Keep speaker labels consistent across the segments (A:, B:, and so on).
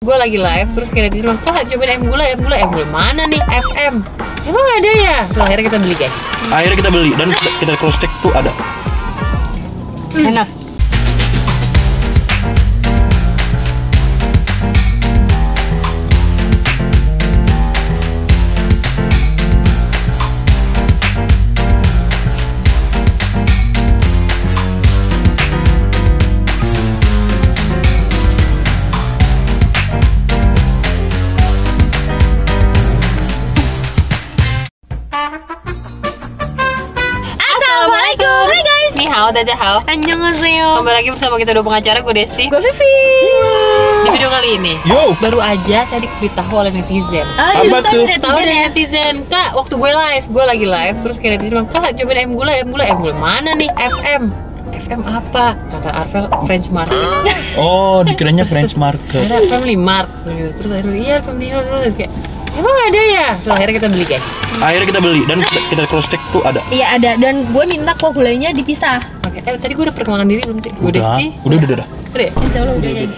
A: gue lagi live, terus kayak netizen bilang, kak cobain ayam gulai mana nih? FM. Emang ada ya? Terus akhirnya kita beli guys.
B: Akhirnya kita beli dan kita cross check tuh ada.
A: Enak. Hao.
C: Annyeonghaseyo.
A: Kembali lagi bersama kita dua pengacara, gue Desti.
C: Gue Vivi.
A: Di video kali ini, baru aja saya diberitahu oleh netizen.
B: Apa tuh?
A: Tahu dari netizen, kak waktu gue lagi live, terus kayak netizen bilang, kak cobain ayam gulai mana nih? FM. FM apa? Kata Arvel, French Market.
B: Oh, dikiranya French Market.
A: Ada Family Mart gitu. Terus akhirnya iya Family Mart, terus kayak emang ada ya? Terus akhirnya kita beli guys.
B: Akhirnya kita beli dan kita cross check tuh ada.
C: Iya ada, dan gue minta kuah gulainya dipisah.
A: Oke, tadi gue udah perkenalkan diri belum sih? Gue
B: Udah.
A: Desti.
B: Udah.
A: Udah.
C: Insya Allah udah guys.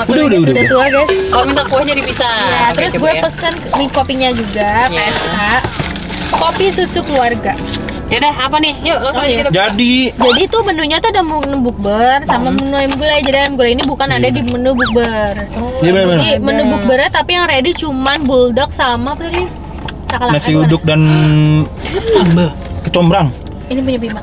B: Udah.
C: Sudah tua guys.
A: Kalau minta kuahnya dipisah.
C: Ya,
A: Oke,
C: terus
A: coba
C: gue
A: ya.
C: pesen nih kopinya juga,
A: Iya.
C: PSK. Kopi susu keluarga.
A: Yaudah, apa nih? Yuk, langsung aja kita buka.
B: Jadi
C: Jadi tuh menunya tuh ada menu bukber sama menu ayam gulai. Jadi ayam gulai ini bukan ada di menu bukber.
B: Iya, bener-bener.
C: Jadi menu bukbernya tapi yang ready cuman bulldog sama apa tadi? Cakalaka.
B: nasi uduk dan
A: Sambal.
B: kecombrang.
C: Ini punya Bima.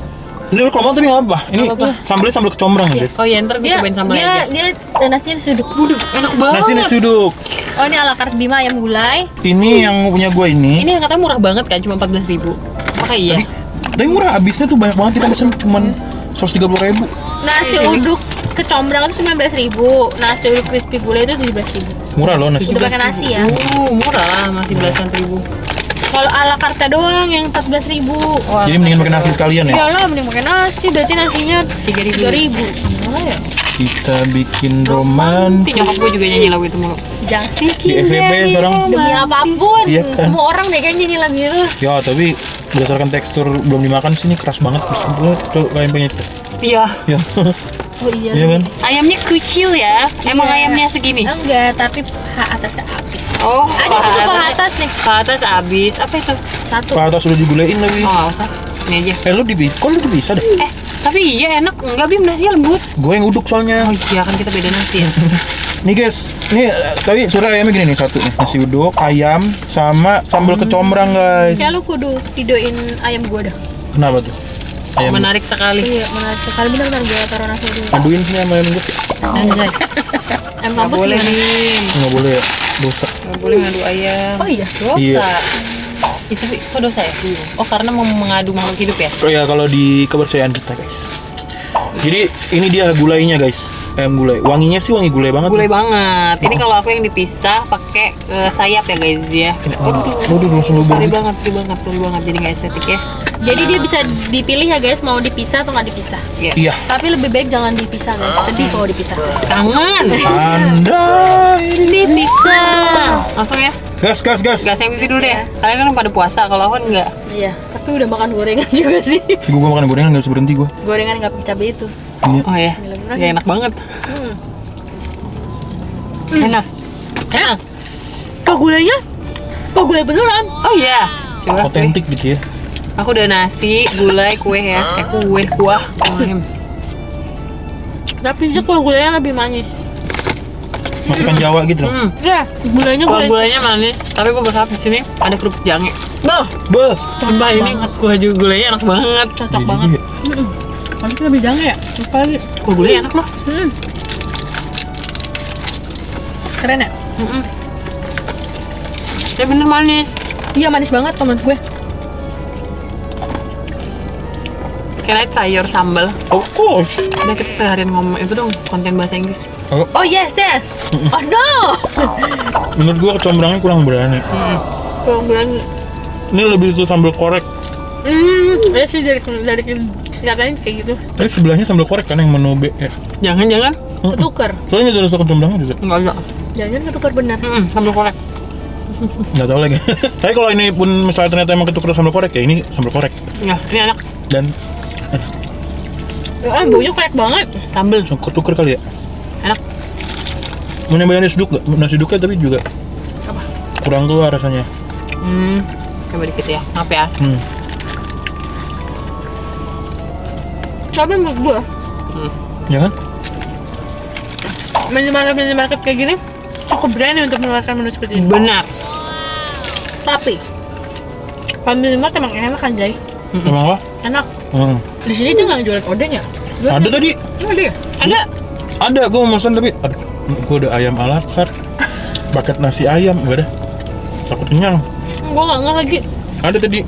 B: Ini kalau mau tapi nggak apa. Ini
A: Nggak apa-apa.
B: sambalnya sambal kecombrang ya, guys.
A: Oh iya, ntar gue cobain sambal aja.
C: Dia nasinya nasi uduk.
A: Enak banget.
B: Nasi uduk.
C: Oh ini ala carte Bima ayam gulai.
B: Ini yang punya gue ini.
A: Ini yang katanya murah banget kan, cuma 14.000. Maka iya.
B: Tapi murah, habisnya tuh banyak banget, kita pesen cuman 130.000.
C: Nasi uduk kecombrang itu 19.000. Nasi uduk crispy gulai itu 17.000.
B: Murah loh nasi.
C: Udah pakai nasi ya.
A: Murah, masih belasan ribu.
C: Kalau ala carte doang yang 14.000.
A: Wah,
B: Jadi mendingan pakai nasi sekalian ya.
C: Iyalah mending pakai nasi, berarti nasinya
A: 3.000.
C: 3.000. Gimana ya?
B: Kita bikin
A: Nanti
B: romantis.
A: nyokap gue juga nyanyi lagu itu mulu.
C: Jangan
B: Di FVP sekarang.
C: demi apapun.
B: Iya kan?
C: Semua orang deh kayaknya nyanyi lagu itu.
B: Ya tapi berdasarkan tekstur belum dimakan sih ini keras banget. Gue tuh kayak pengen itu.
A: Iya.
B: Ya.
C: Oh iya.
B: Iya kan?
A: Ayamnya kecil ya. Emang
C: Iya.
A: ayamnya segini?
C: Enggak, tapi atasnya habis.
A: Oh,
C: Ada satu paha atas nih.
A: Paha atas habis. Apa itu?
C: Satu.
B: Pak atas udah digulein lagi.
A: Oh, nggak usah. Ini aja.
B: Lu kok lu bisa deh.
A: Tapi iya enak. Enggak, Bim, nasinya lembut.
B: Gue yang uduk soalnya.
A: Oh iya, kan kita beda nasi ya.
B: Nih guys, nih tapi sebenarnya ayamnya gini nih satu nih, nasi uduk, ayam, sama sambal kecombrang guys.
C: Ya lu kudu videoin ayam gua dah.
B: Kenapa tuh? Ayam
A: Menarik sekali.
C: Iya, menarik sekali, benar-benar gua taruh nasi dulu.
B: aduin sini sama ayam gue.
A: Anjay.
C: Ayam
A: Nggak
C: kampus
A: boleh,
C: gimana?
A: Bim.
B: Nggak boleh ya, dosa.
A: Nggak boleh ngadu ayam.
C: Oh iya.
A: Dosa.
B: Iya.
A: Itu kok dosa ya? Oh, karena mau mengadu makhluk hidup ya?
B: Oh ya kalau di kepercayaan kita guys. Jadi ini dia gulainya guys, ayam gulai. Wanginya sih wangi gulai banget.
A: Gulai banget. Ini kalau aku yang dipisah pakai sayap ya guys ya.
B: Waduh, langsung lu
A: Sorry
B: banget.
A: banget, jadi nggak estetik ya.
C: Jadi dia bisa dipilih ya guys, mau dipisah atau nggak dipisah.
B: Iya.
C: Tapi lebih baik jangan dipisah guys. Sedih kalau dipisah.
A: Kangen.
B: Anda ini.
A: Dipisah. Langsung ya.
B: Gas.
A: Gas yang pipi dulu deh. Kalian kan pada puasa, kalau aku kan enggak.
C: Iya. Tapi udah makan gorengan juga sih.
B: Gue makan gorengan nggak bisa berhenti gue.
C: Gorengan nggak pakai cabai itu.
B: Iya.
A: Oh ya.
C: Bismillahirrahmanirrahim.
A: Ya enak banget. Enak.
C: Kok gulainya? Kok gulai beneran?
A: Oh iya. Coba.
B: Otentik gitu ya.
A: Aku udah nasi, gulai, kue ya. Kuah.
C: Tapi dia kuah gulainya lebih manis.
B: Masakan Jawa gitu loh.
C: Ya, gulainya
A: Kuah gulainya manis, tapi gue berharap di sini ada kerupuk jange.
B: Beuh.
A: Sumpah ini kuah gulainya enak banget, cocok
B: Jadi
A: banget.
B: ya.
C: Tapi lebih jangan ya? Apa lagi?
A: Kuah gulai enak loh.
C: Keren ya?
A: Ya bener manis.
C: Iya manis banget kalau menurut gue.
A: Can I try your sambal?
B: Of course.
A: Udah kita seharian ngomong itu dong, konten bahasa Inggris.
C: Oh yes. Oh no.
B: Menurut gua kecombrangnya kurang berani.
C: Kurang berani.
B: Ini lebih itu sambal korek.
C: Ya sih dari kelihatannya kayak gitu.
B: Tapi sebelahnya sambal korek kan yang menu B ya.
A: Jangan-jangan
C: Ketukar.
B: Soalnya ada rasa kecombrangnya juga.
A: enggak.
C: Jangan ketukar benar.
A: Sambal korek.
B: Nggak tahu lagi. Tapi kalau ini pun misalnya ternyata emang ketukar sambal korek ya ini sambal korek.
A: Ya, ini enak.
B: Dan
C: Baunya korek banget.
A: Sambal
B: ketukar kali ya.
A: enak.
B: Mau nyobain nasi uduk gak? Nasi uduknya tapi juga
A: Apa?
B: kurang keluar rasanya.
A: Coba dikit ya, maaf ya.
C: Tapi menurut gue
B: Ya kan?
C: minimarket kayak gini cukup berani untuk menawarkan menu seperti ini.
A: Benar.
C: Tapi kalau minimarket emang enak kan, Jay?
B: Emang apa?
C: Enak. Di sini dia nggak jualan odeng ya?
B: Ada tadi.
C: Emang ada ya?
A: Ada.
B: Ada, gue mau pesan tapi aduh, gue ada ayam ala carte. Paket nasi ayam, gak ada. Takut kenyang.
C: Gue nggak lagi.
B: Ada tadi.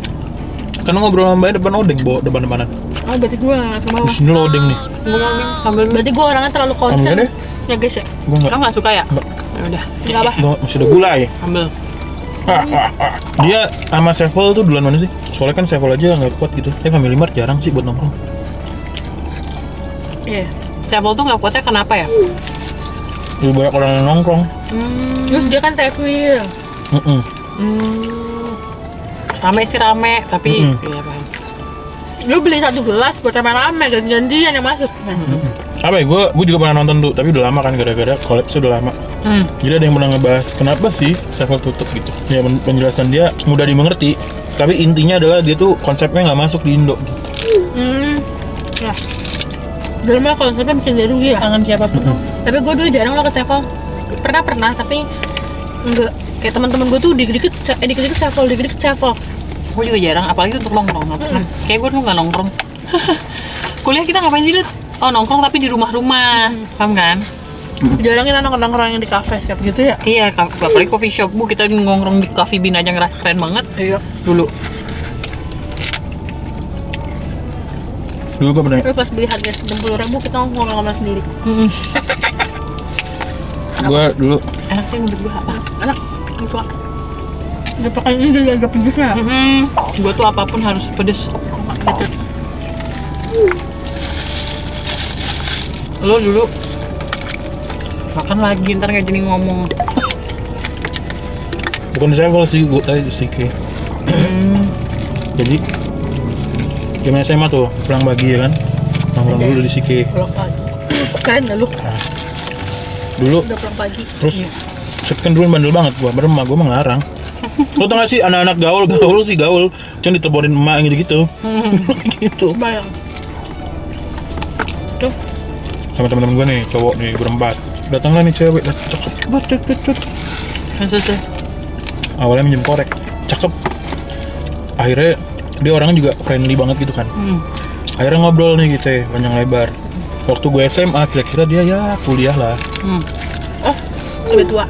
B: Karena ngobrol sama mbaknya depan odeng, bawa depan-depanan.
C: Oh, berarti gue nggak ke
B: Di
C: bawah.
B: sini lo odeng nih.
A: Sambil
C: Berarti gue orangnya terlalu
B: Ambil
C: concern.
B: deh.
C: Ya guys ya.
B: Gue
A: Lo
B: nggak.
A: nggak suka ya?
B: Nggak.
A: Ya udah.
C: Nggak apa.
B: Gue masih ada gulai.
A: Ambil.
B: Dia sama Sevel tuh duluan mana sih? Soalnya kan Sevel aja nggak kuat gitu. Family Mart jarang sih buat nongkrong.
C: Iya.
A: Sevel tuh nggak kuatnya kenapa ya?
B: Jadi banyak orang yang nongkrong.
C: Terus dia kan takeaway.
A: Rame sih rame, tapi iya paham.
C: Lu beli 1 gelas buat rame-rame, ganti-gantian yang masuk.
B: Apa ya? Gue juga pernah nonton tuh, tapi udah lama kan gara-gara collapse udah lama. Jadi ada yang pernah ngebahas kenapa sih Sevel tutup gitu. Ya penjelasan dia mudah dimengerti, tapi intinya adalah dia tuh konsepnya nggak masuk di Indo.
C: Ya. Dulu mah konsepnya bikin dia rugi ya.
A: Tangan siapapun.
C: Tapi gue dulu jarang lo ke Sevel. Pernah, tapi enggak. Kayak teman-teman gue tuh dikit-dikit Sevel.
A: Gue juga jarang, apalagi untuk nongkrong. Kayak gue dulu nggak nongkrong. Kuliah kita ngapain sih, Dut? Oh, nongkrong tapi di rumah-rumah. Paham kan?
C: Jarang kita nongkrong yang di kafe kayak gitu ya.
A: Iya, apalagi coffee shop. Bu, kita nongkrong di Coffee Bean aja ngerasa keren banget.
C: Iya.
A: Dulu.
B: Dulu gue pernah.
C: Tapi pas beli harga 60.000 kita ngomong sendiri.
B: Gue dulu
A: Enak sih menurut gue apa?
C: Enak. Gitu. Dia pakai ini dia agak pedesnya.
A: Gue tuh apapun harus pedes. Gitu. Lo dulu makan lagi, ntar nggak jadi ngomong.
B: bukan di Sevel sih, gue tadi di Sike. Jadi zaman SMA tuh pulang pagi ya kan, nongkrong dulu di Sike.
C: Pulang pagi. Keren gak lu?
B: Dulu
C: Udah pulang pagi.
B: terus set kan dulu bandel banget gua, padahal emak gua mah ngarang. Lo tau gak sih anak-anak gaul sih gaul, cuman diteleponin emak gitu-gitu. Gitu.
C: Bayang. Tuh.
B: Sama teman-teman gua nih, cowok nih berempat. Datanglah nih cewek, cakep banget, cakep.
A: Maksudnya?
B: Awalnya minjem korek, cakep. Akhirnya dia orangnya juga friendly banget gitu kan. Akhirnya ngobrol nih gitu ya, panjang lebar. Waktu gue SMA, kira-kira dia ya kuliah lah.
C: Oh, lebih tua.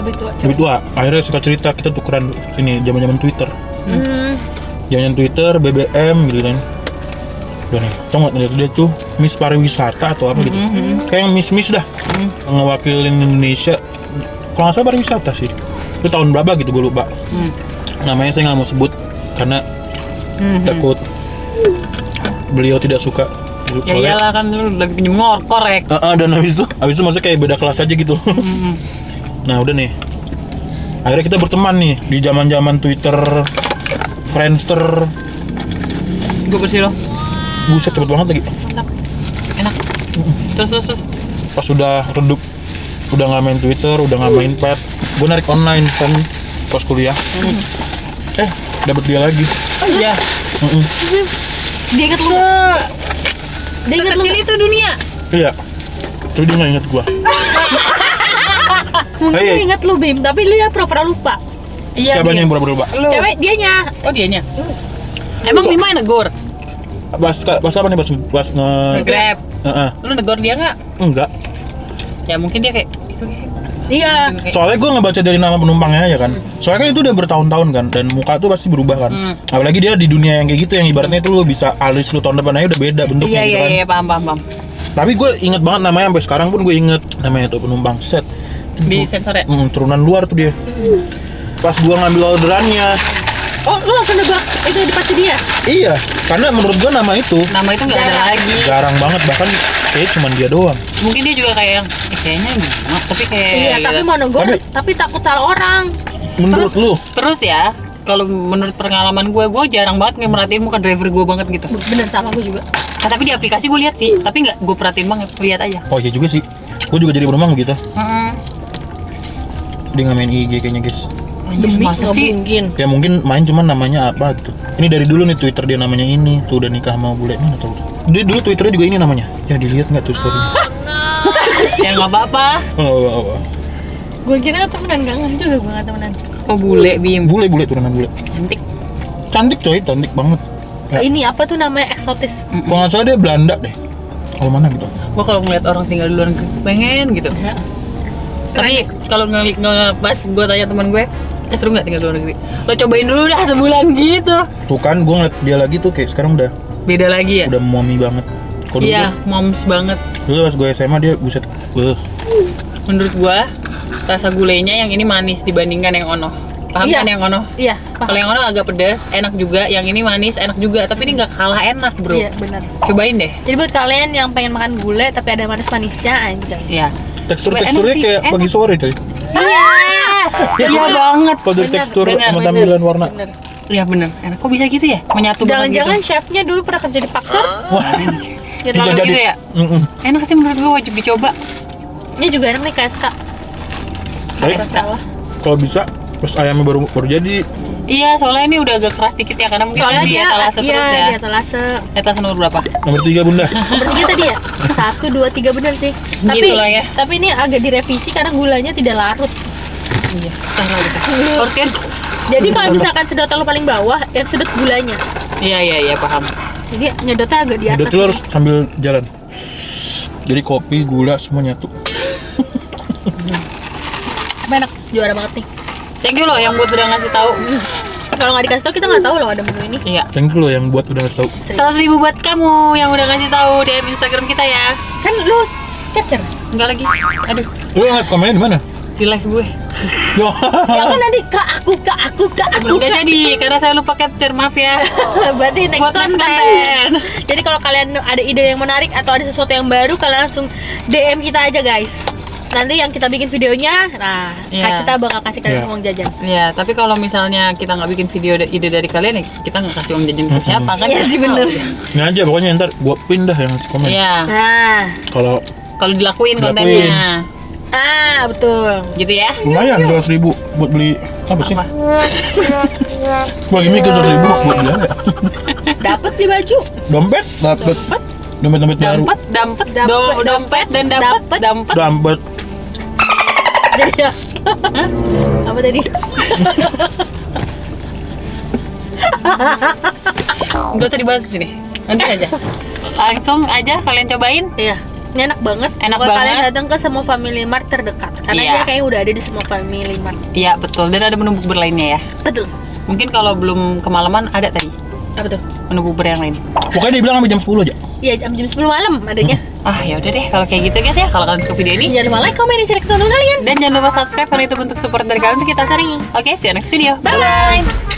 C: Lebih tua.
B: Lebih tua. Akhirnya suka cerita, kita tukeran ini zaman-zaman Twitter. Zaman Twitter, BBM gitu kan. Udah nih, tau gak ngeliat dia tuh Miss Pariwisata atau apa gitu. Kayak yang Miss dah. Ngewakilin Indonesia. Kalau nggak salah pariwisata sih. Itu tahun berapa gitu gue lupa. Namanya saya nggak mau sebut karena takut beliau tidak suka.
A: Ya iyalah kan lu lagi pinjem korek.
B: Dan habis itu maksudnya kayak beda kelas aja gitu. Nah udah nih, akhirnya kita berteman nih di zaman Twitter, Friendster.
A: Gue bersih loh.
B: Buset cepet banget lagi.
A: Mantap. Enak. Terus.
B: Pas udah redup, udah nggak main Twitter, udah nggak main pet, gue narik online kan pas kuliah. Dapet dia lagi.
A: Oh iya.
C: Dia inget lu. Dia inget lu.
A: Sekecil itu dunia.
B: Iya. Tapi dia nggak inget gue.
C: Mungkin dia inget lu, Bim, tapi lu ya pura-pura lupa.
A: Iya.
B: Siapa yang pura-pura lupa?
A: Lu.
C: Cewek dianya.
A: Oh dianya. Emang Bima yang negor?
B: Pas apa nih pas
A: Grab.
B: Heeh.
A: Lu negor dia nggak?
B: Enggak.
A: Ya mungkin dia kayak itu kayak.
C: Iya.
B: Soalnya gue ngebaca dari nama penumpangnya aja kan. Soalnya kan itu udah bertahun-tahun kan, dan muka tuh pasti berubah kan. Apalagi dia di dunia yang kayak gitu, yang ibaratnya itu lu bisa alis lu tahun depan aja udah beda bentuknya gitu kan.
A: Iya, paham.
B: Tapi gue inget banget namanya, sampai sekarang pun gue inget namanya tuh penumpang set.
A: Di sensor ya?
B: Turunan luar tuh dia. Pas gue ngambil orderannya.
C: Oh, lu langsung nebak itu di depan dia?
B: Iya, karena menurut gue nama itu
A: Nama itu nggak ada lagi.
B: jarang banget, bahkan kayaknya cuma dia doang.
A: Mungkin dia juga kayak yang kayaknya enak, tapi kayak
C: Iya, tapi mau negor, tapi takut salah orang.
B: Menurut lu?
A: Terus ya, kalau menurut pengalaman gue jarang banget merhatiin muka driver gue banget gitu.
C: Bener, sama gue juga.
A: Tapi di aplikasi gue lihat sih, tapi nggak gue perhatiin banget, lihat aja.
B: Oh iya juga sih. Gue juga jadi berumah begitu.
A: Heeh.
B: Dia nggak main IG kayaknya guys.
A: Anjir, masa
C: nggak
A: sih?
C: mungkin.
B: Ya mungkin main cuman namanya apa gitu. Ini dari dulu nih Twitter dia namanya ini. Tuh udah nikah sama bule mana tau. Dia dulu Twitternya juga ini namanya. Ya dilihat nggak tuh story?
A: Ya nggak apa-apa.
B: Oh.
C: Gue kira temenan, kangen juga gue nggak temenan.
A: Oh bule Bim.
B: Bule turunan bule.
A: Cantik.
B: Cantik coy, cantik banget. Ya.
C: Ini apa tuh namanya eksotis?
B: Kalau nggak salah dia Belanda deh. Kalau mana gitu?
A: Gua kalau ngeliat orang tinggal di luar negeri pengen gitu.
C: Ya.
A: Tapi kalau pas gue tanya teman gue, seru nggak tinggal di luar negeri? Lo cobain dulu dah sebulan gitu.
B: Tuh kan gue ngeliat dia lagi tuh kayak sekarang udah
A: Beda lagi ya?
B: udah mommy banget. Kalau
A: Iya, moms banget.
B: dulu pas gue SMA dia buset.
A: Menurut gua rasa gulainya yang ini manis dibandingkan yang ono. Paham
C: Iya.
A: kan yang ono?
C: Iya,
A: Kalau yang ono agak pedas, enak juga. Yang ini manis, enak juga. Tapi ini nggak kalah enak, bro.
C: Iya, benar.
A: Cobain deh.
C: Jadi buat kalian yang pengen makan gulai tapi ada manis-manisnya anjay.
A: Iya.
B: Teksturnya
A: Enak sih,
B: kayak
A: enak.
B: pagi sore coy.
A: Iya. Iya banget.
B: Kalau dari
C: Bener,
B: tekstur
A: bener,
B: sama
A: bener.
B: tampilan warna.
C: Bener.
A: Iya bener. Enak. Kok bisa gitu ya? Menyatu banget
C: Jangan-jangan
A: gitu.
C: chefnya dulu pernah kerja di Paksor?
B: Wah.
A: Ya,
B: Bisa
A: terlalu
B: jadi.
A: gitu ya?
B: Mm-mm.
A: Enak sih menurut gua, wajib dicoba.
C: Ini juga enak nih KSK.
B: Baik.
A: KSK.
B: Kalau bisa terus ayamnya baru jadi.
A: Iya, soalnya ini udah agak keras dikit ya, karena mungkin
C: Soalnya
A: di
C: dia
A: etalase terus ya.
C: di etalase.
A: Etalase nomor berapa?
B: Nomor 3 bunda.
C: Nomor 3 tadi ya? 1, 2, 3 bener sih. Tapi
A: Gitu lah ya.
C: tapi ini agak direvisi karena gulanya tidak larut.
A: Iya, taruh gitu. Harus kan?
C: Jadi kalau misalkan sedotan lo paling bawah, yang sedot gulanya.
A: Iya, paham.
C: Jadi nyedotnya agak di atas.
B: Udah tuh lo harus sambil jalan. Jadi kopi, gula semua nyatu.
C: Enak, juara banget nih.
A: Thank you loh yang buat udah ngasih tahu.
C: Kalau nggak dikasih tau kita nggak tahu loh ada menu ini.
A: Iya.
B: Thank you lo yang buat udah ngasih tahu.
A: 100.000 buat kamu yang udah ngasih tahu di Instagram kita ya.
C: Kan lo capture.
A: Enggak lagi. Aduh,
B: Lo ngeliat komennya di mana?
A: di live gue.
B: Yo.
C: Ya kan nanti ke aku.
A: Belum jadi karena saya lupa capture, maaf ya.
C: Berarti next
A: Buat next
C: konten.
A: konten.
C: Jadi kalau kalian ada ide yang menarik atau ada sesuatu yang baru, kalian langsung DM kita aja guys. Nanti yang kita bikin videonya, nah
A: Iya.
C: kita bakal kasih kalian
B: Iya.
C: uang jajan.
A: Ya, tapi kalau misalnya kita nggak bikin video ide dari kalian, ya kita nggak kasih uang jajan ke siapa kan?
C: Iya sih, bener.
B: Ini aja pokoknya ntar gua pin dah yang komen.
A: Iya.
C: Nah,
B: Kalau
A: Kalau dilakuin
B: Dilakuin.
A: kontennya,
C: betul.
A: gitu ya.
B: lumayan 100.000 buat beli apa sih?
A: Apa?
B: Gua lagi mikir 100.000 buat beli apa?
C: Dapat di baju.
B: Dompet dapet. Dompet baru.
A: Dampet,
C: Dampet.
A: dompet dan dampet.
B: Dompet.
C: Jadi apa tadi?
A: Gak usah dibahas di sini. Nanti aja. Langsung aja kalian cobain.
C: Iya. Ini enak banget.
A: Enak
C: Pokoknya
A: banget.
C: Kalian datang ke semua Family Mart terdekat. Karena
A: Iya.
C: dia kayaknya udah ada di semua Family Mart.
A: Iya betul. Dan ada menu bubur lainnya ya.
C: Betul.
A: Mungkin kalau belum kemalaman ada tadi
C: Apa tuh?
A: menu bubur yang lain.
B: Pokoknya dia bilang sampai jam 10 aja.
C: Iya, jam 10 malam adanya.
A: Ah ya udah deh kalau kayak gitu guys ya. Kalau kalian suka video ini
C: Jangan lupa like, komen, dan share ke teman kalian.
A: dan jangan lupa subscribe karena itu bentuk support dari kalian untuk kita.
C: Sering.
A: Oke, see you next video. Bye.